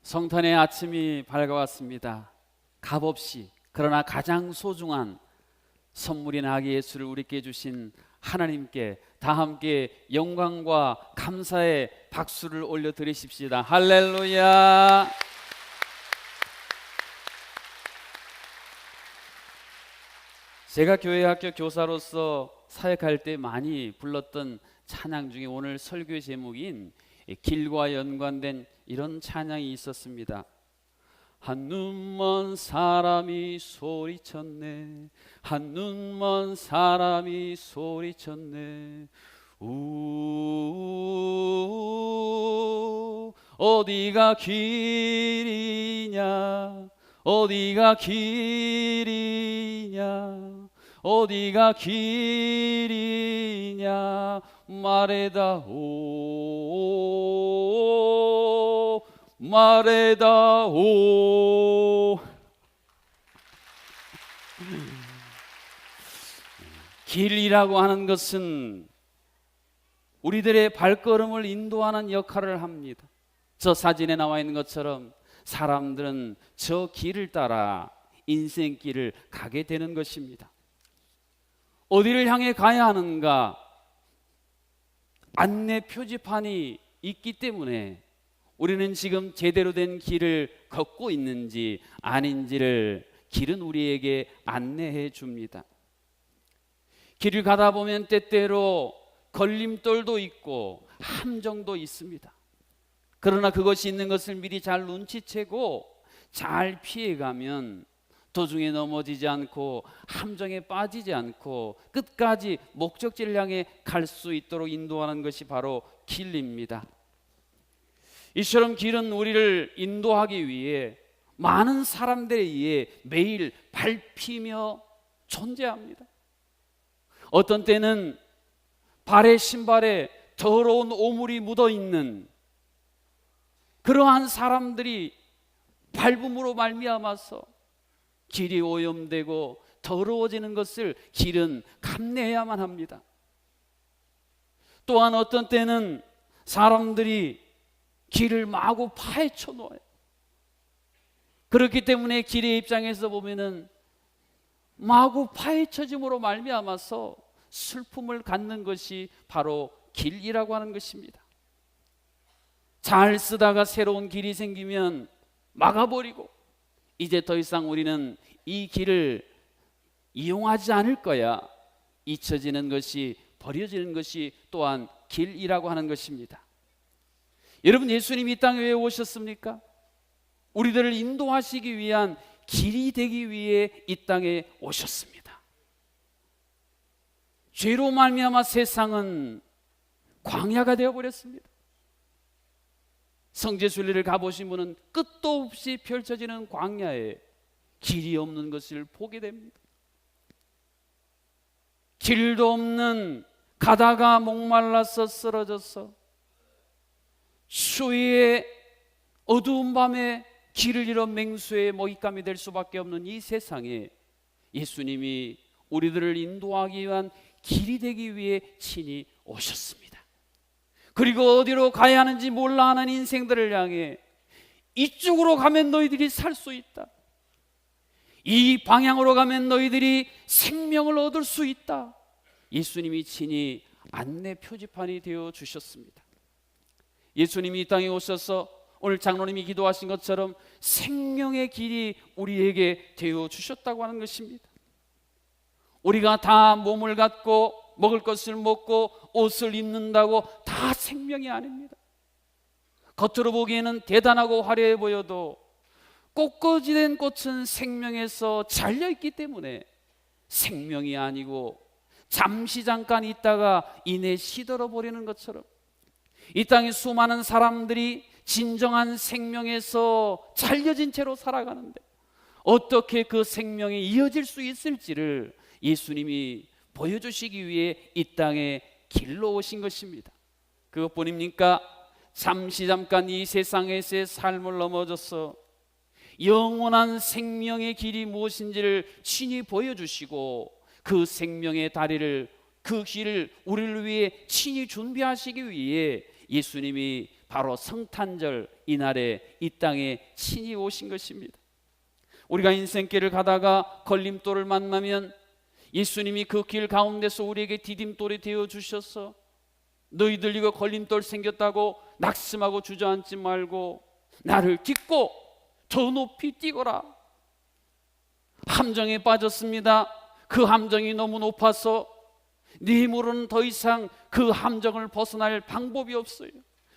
성탄의 아침이 밝아왔습니다. 값없이 그러나 가장 소중한 선물인 아기 예수를 우리께 주신 하나님께 다 함께 영광과 감사의 박수를 올려드리십시다. 할렐루야. 제가 교회 학교 교사로서 사역할 때 많이 불렀던 찬양 중에 오늘 설교의 제목인 길과 연관된 이런 찬양이 있었습니다. 한눈먼 사람이 소리쳤네, 한눈먼 사람이 소리쳤네. 우 어디가 길이냐, 어디가 길이냐, 어디가 길이냐 말해다오, 말해다오. 길이라고 하는 것은 우리들의 발걸음을 인도하는 역할을 합니다. 저 사진에 나와 있는 것처럼 사람들은 저 길을 따라 인생길을 가게 되는 것입니다. 어디를 향해 가야 하는가 안내 표지판이 있기 때문에 우리는 지금 제대로 된 길을 걷고 있는지 아닌지를 길은 우리에게 안내해 줍니다. 길을 가다 보면 때때로 걸림돌도 있고 함정도 있습니다. 그러나 그것이 있는 것을 미리 잘 눈치채고 잘 피해가면 도중에 넘어지지 않고 함정에 빠지지 않고 끝까지 목적지를 향해 갈 수 있도록 인도하는 것이 바로 길입니다. 이처럼 길은 우리를 인도하기 위해 많은 사람들에 의해 매일 밟히며 존재합니다. 어떤 때는 발에 신발에 더러운 오물이 묻어있는 그러한 사람들이 밟음으로 말미암아서 길이 오염되고 더러워지는 것을 길은 감내해야만 합니다. 또한 어떤 때는 사람들이 길을 마구 파헤쳐 놓아요. 그렇기 때문에 길의 입장에서 보면은 마구 파헤쳐짐으로 말미암아서 슬픔을 갖는 것이 바로 길이라고 하는 것입니다. 잘 쓰다가 새로운 길이 생기면 막아버리고 이제 더 이상 우리는 이 길을 이용하지 않을 거야. 잊혀지는 것이, 버려지는 것이 또한 길이라고 하는 것입니다. 여러분, 예수님이 이 땅에 왜 오셨습니까? 우리들을 인도하시기 위한 길이 되기 위해 이 땅에 오셨습니다. 죄로 말미암아 세상은 광야가 되어버렸습니다. 성지순례를 가보신 분은 끝도 없이 펼쳐지는 광야에 길이 없는 것을 보게 됩니다. 길도 없는, 가다가 목말라서 쓰러져서 추위에 어두운 밤에 길을 잃어 맹수의 먹잇감이 될 수밖에 없는 이 세상에 예수님이 우리들을 인도하기 위한 길이 되기 위해 친히 오셨습니다. 그리고 어디로 가야 하는지 몰라 하는 인생들을 향해 이쪽으로 가면 너희들이 살 수 있다, 이 방향으로 가면 너희들이 생명을 얻을 수 있다, 예수님이 친히 안내 표지판이 되어 주셨습니다. 예수님이 이 땅에 오셔서 오늘 장로님이 기도하신 것처럼 생명의 길이 우리에게 되어 주셨다고 하는 것입니다. 우리가 다 몸을 갖고 먹을 것을 먹고 옷을 입는다고 다 생명이 아닙니다. 겉으로 보기에는 대단하고 화려해 보여도 꽃꽂이된 꽃은 생명에서 잘려있기 때문에 생명이 아니고 잠시 잠깐 있다가 이내 시들어버리는 것처럼 이 땅에 수많은 사람들이 진정한 생명에서 잘려진 채로 살아가는데 어떻게 그 생명이 이어질 수 있을지를 예수님이 보여주시기 위해 이 땅에 길로 오신 것입니다. 그것뿐입니까? 잠시 잠깐 이 세상에서의 삶을 넘어져서 영원한 생명의 길이 무엇인지를 친히 보여주시고 그 생명의 다리를, 그 길을 우리를 위해 친히 준비하시기 위해 예수님이 바로 성탄절 이날에 이 땅에 친히 오신 것입니다. 우리가 인생길을 가다가 걸림돌을 만나면 예수님이 그 길 가운데서 우리에게 디딤돌이 되어 주셔서 너희들 이거 걸림돌 생겼다고 낙심하고 주저앉지 말고 나를 딛고 더 높이 뛰거라. 함정에 빠졌습니다. 그 함정이 너무 높아서 네 힘으로는 더 이상 그 함정을 벗어날 방법이 없어요.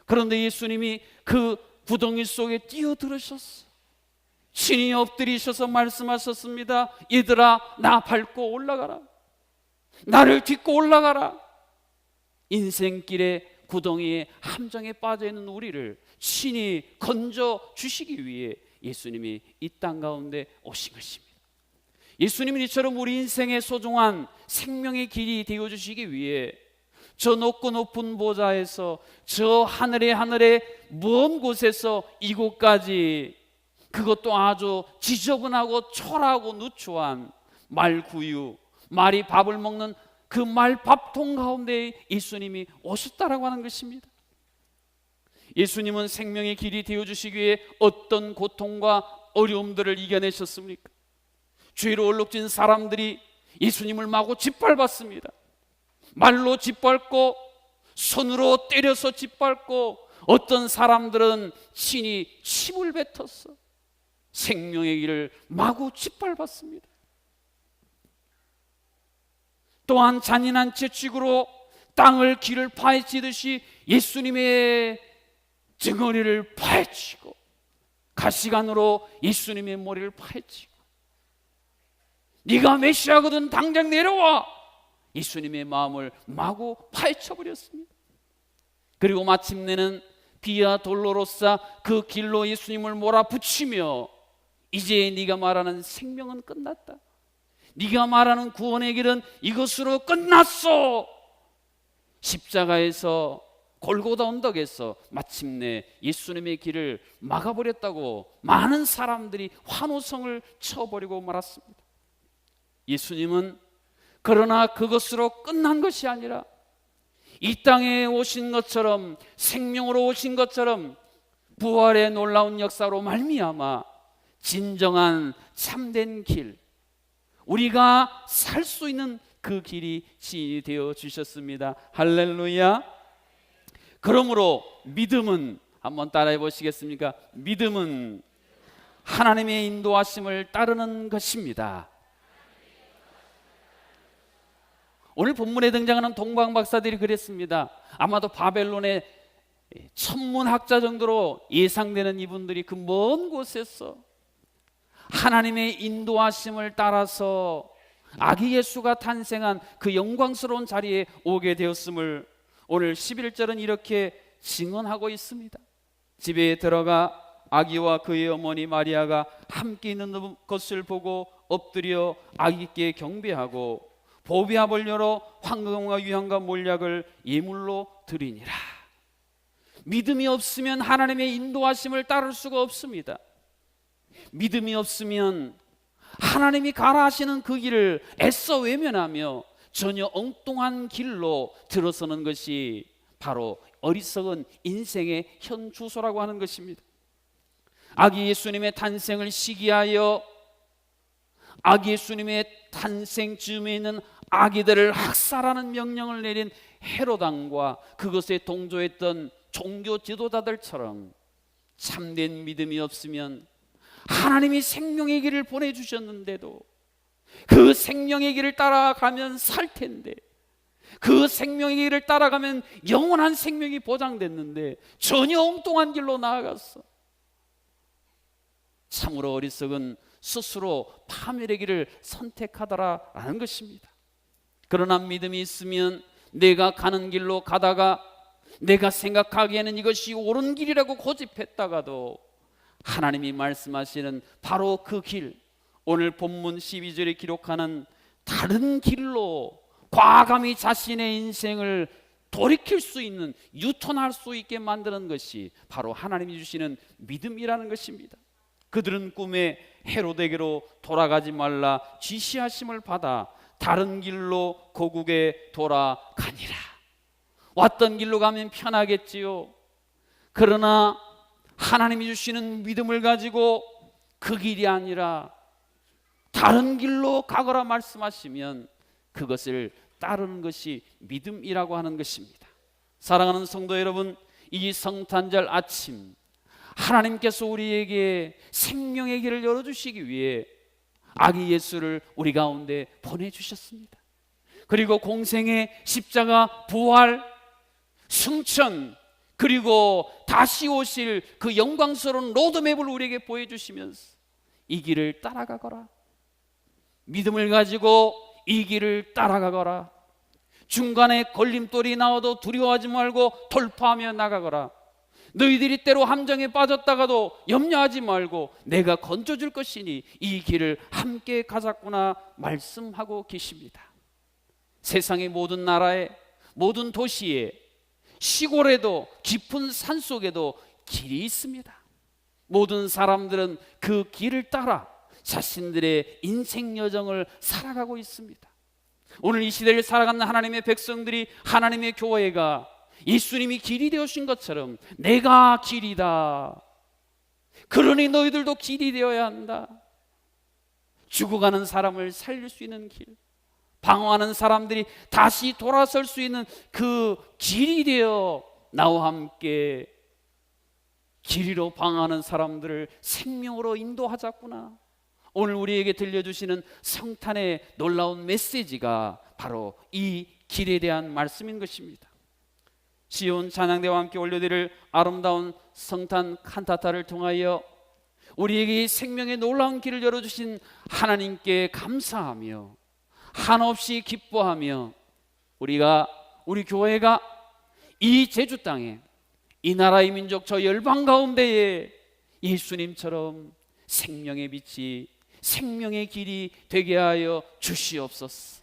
그런데 예수님이 그 구덩이 속에 뛰어들으셨어. 친히 엎드리셔서 말씀하셨습니다. 얘들아, 나 밟고 올라가라. 나를 딛고 올라가라. 인생길의 구덩이에 함정에 빠져있는 우리를 친히 건져 주시기 위해 예수님이 이 땅 가운데 오신 것입니다. 예수님은 이처럼 우리 인생의 소중한 생명의 길이 되어주시기 위해 저 높고 높은 보좌에서 저 하늘의 먼 곳에서 이곳까지, 그것도 아주 지저분하고 초라하고 누추한 말구유, 말이 밥을 먹는 그 말밥통 가운데 예수님이 오셨다라고 하는 것입니다. 예수님은 생명의 길이 되어주시기 위해 어떤 고통과 어려움들을 이겨내셨습니까? 죄로 얼룩진 사람들이 예수님을 마구 짓밟았습니다. 말로 짓밟고 손으로 때려서 짓밟고 어떤 사람들은 친히 침을 뱉었어. 생명의 길을 마구 짓밟았습니다. 또한 잔인한 채찍으로 땅을 길을 파헤치듯이 예수님의 증거리를 파헤치고 가시관으로 예수님의 머리를 파헤치고 네가 메시아거든 당장 내려와, 예수님의 마음을 마구 파헤쳐버렸습니다. 그리고 마침내는 비아 돌로로사 그 길로 예수님을 몰아붙이며 이제 네가 말하는 생명은 끝났다. 네가 말하는 구원의 길은 이것으로 끝났어. 십자가에서 골고다 언덕에서 마침내 예수님의 길을 막아버렸다고 많은 사람들이 환호성을 쳐버리고 말았습니다. 예수님은 그러나 그것으로 끝난 것이 아니라 이 땅에 오신 것처럼, 생명으로 오신 것처럼 부활의 놀라운 역사로 말미암아 진정한 참된 길, 우리가 살 수 있는 그 길이 지인이 되어 주셨습니다. 할렐루야. 그러므로 믿음은, 한번 따라해 보시겠습니까? 믿음은 하나님의 인도하심을 따르는 것입니다. 오늘 본문에 등장하는 동방 박사들이 그랬습니다. 아마도 바벨론의 천문학자 정도로 예상되는 이분들이 그 먼 곳에서 하나님의 인도하심을 따라서 아기 예수가 탄생한 그 영광스러운 자리에 오게 되었음을 오늘 11절은 이렇게 증언하고 있습니다. 집에 들어가 아기와 그의 어머니 마리아가 함께 있는 것을 보고 엎드려 아기께 경배하고 보비압을 열어 황금과 유향과 몰약을 예물로 드리니라. 믿음이 없으면 하나님의 인도하심을 따를 수가 없습니다. 믿음이 없으면 하나님이 가라 하시는 그 길을 애써 외면하며 전혀 엉뚱한 길로 들어서는 것이 바로 어리석은 인생의 현 주소라고 하는 것입니다. 아기 예수님의 탄생을 시기하여 아기 예수님의 탄생 즈음에 있는 아기들을 학살하는 명령을 내린 헤롯 왕과 그것에 동조했던 종교 지도자들처럼 참된 믿음이 없으면 하나님이 생명의 길을 보내주셨는데도 그 생명의 길을 따라가면 살 텐데, 그 생명의 길을 따라가면 영원한 생명이 보장됐는데 전혀 엉뚱한 길로 나아갔어. 참으로 어리석은 스스로 파멸의 길을 선택하더라라는 것입니다. 그러나 믿음이 있으면 내가 가는 길로 가다가 내가 생각하기에는 이것이 옳은 길이라고 고집했다가도 하나님이 말씀하시는 바로 그 길, 오늘 본문 12절에 기록하는 다른 길로 과감히 자신의 인생을 돌이킬 수 있는, 유턴할 수 있게 만드는 것이 바로 하나님이 주시는 믿음이라는 것입니다. 그들은 꿈에 헤롯에게로 돌아가지 말라 지시하심을 받아 다른 길로 고국에 돌아가니라. 왔던 길로 가면 편하겠지요. 그러나 하나님이 주시는 믿음을 가지고 그 길이 아니라 다른 길로 가거라 말씀하시면 그것을 따르는 것이 믿음이라고 하는 것입니다. 사랑하는 성도 여러분, 이 성탄절 아침 하나님께서 우리에게 생명의 길을 열어주시기 위해 아기 예수를 우리 가운데 보내주셨습니다. 그리고 공생의 십자가, 부활, 승천, 그리고 다시 오실 그 영광스러운 로드맵을 우리에게 보여주시면서 이 길을 따라가거라, 믿음을 가지고 이 길을 따라가거라, 중간에 걸림돌이 나와도 두려워하지 말고 돌파하며 나가거라, 너희들이 때로 함정에 빠졌다가도 염려하지 말고 내가 건져줄 것이니 이 길을 함께 가자꾸나 말씀하고 계십니다. 세상의 모든 나라에, 모든 도시에, 시골에도, 깊은 산속에도 길이 있습니다. 모든 사람들은 그 길을 따라 자신들의 인생 여정을 살아가고 있습니다. 오늘 이 시대를 살아가는 하나님의 백성들이, 하나님의 교회가 예수님이 길이 되어주신 것처럼 내가 길이다, 그러니 너희들도 길이 되어야 한다, 죽어가는 사람을 살릴 수 있는 길, 방황하는 사람들이 다시 돌아설 수 있는 그 길이 되어 나와 함께 길이로 방황하는 사람들을 생명으로 인도하자꾸나. 오늘 우리에게 들려주시는 성탄의 놀라운 메시지가 바로 이 길에 대한 말씀인 것입니다. 시온 찬양대와 함께 올려드릴 아름다운 성탄 칸타타를 통하여 우리에게 이 생명의 놀라운 길을 열어주신 하나님께 감사하며 한없이 기뻐하며 우리 교회가 이 제주 땅에, 이 나라의 민족 저 열방 가운데에 예수님처럼 생명의 빛이, 생명의 길이 되게 하여 주시옵소서.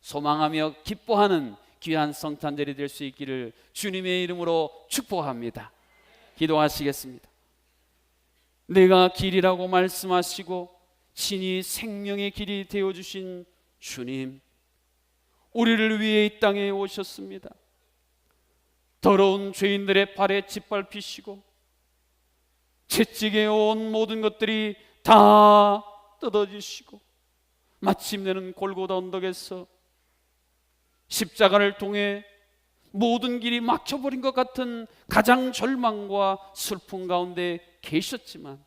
소망하며 기뻐하는 귀한 성탄절이 될 수 있기를 주님의 이름으로 축복합니다. 기도하시겠습니다. 내가 길이라고 말씀하시고 친히 생명의 길이 되어주신 주님, 우리를 위해 이 땅에 오셨습니다. 더러운 죄인들의 발에 짓밟히시고 채찍에 온 모든 것들이 다 뜯어지시고 마침내는 골고다 언덕에서 십자가를 통해 모든 길이 막혀버린 것 같은 가장 절망과 슬픔 가운데 계셨지만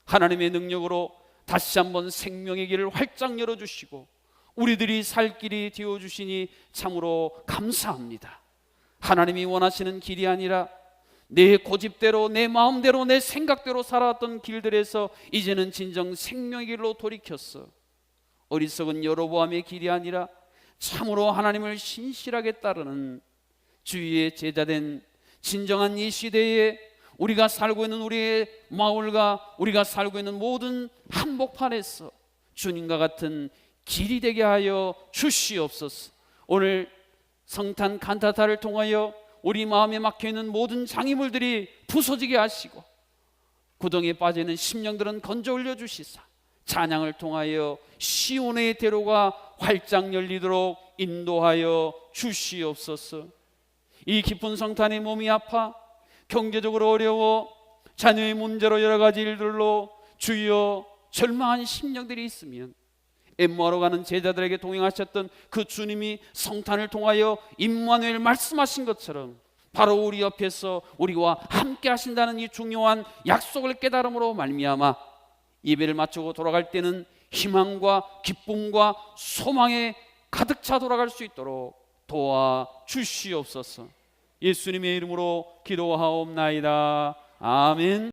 하나님의 능력으로 다시 한번 생명의 길을 활짝 열어주시고 우리들이 살 길이 되어주시니 참으로 감사합니다. 하나님이 원하시는 길이 아니라 내 고집대로, 내 마음대로, 내 생각대로 살아왔던 길들에서 이제는 진정 생명의 길로 돌이켰어. 어리석은 여로보암의 길이 아니라 참으로 하나님을 신실하게 따르는 주의 제자된 진정한 이 시대에 우리가 살고 있는 우리의 마을과 우리가 살고 있는 모든 한복판에서 주님과 같은 길이 되게 하여 주시옵소서. 오늘 성탄 칸타타를 통하여 우리 마음에 막혀있는 모든 장애물들이 부서지게 하시고 구덩이에 빠지는 심령들은 건져 올려주시사 찬양을 통하여 시온의 대로가 활짝 열리도록 인도하여 주시옵소서. 이 깊은 성탄에 몸이 아파 경제적으로 어려워 자녀의 문제로 여러 가지 일들로 주여 절망한 심령들이 있으면 엠마오로 가는 제자들에게 동행하셨던 그 주님이 성탄을 통하여 임마누엘 말씀하신 것처럼 바로 우리 옆에서 우리와 함께 하신다는 이 중요한 약속을 깨달음으로 말미암아 예배를 마치고 돌아갈 때는 희망과 기쁨과 소망에 가득 차 돌아갈 수 있도록 도와주시옵소서. 예수님의 이름으로 기도하옵나이다. 아멘.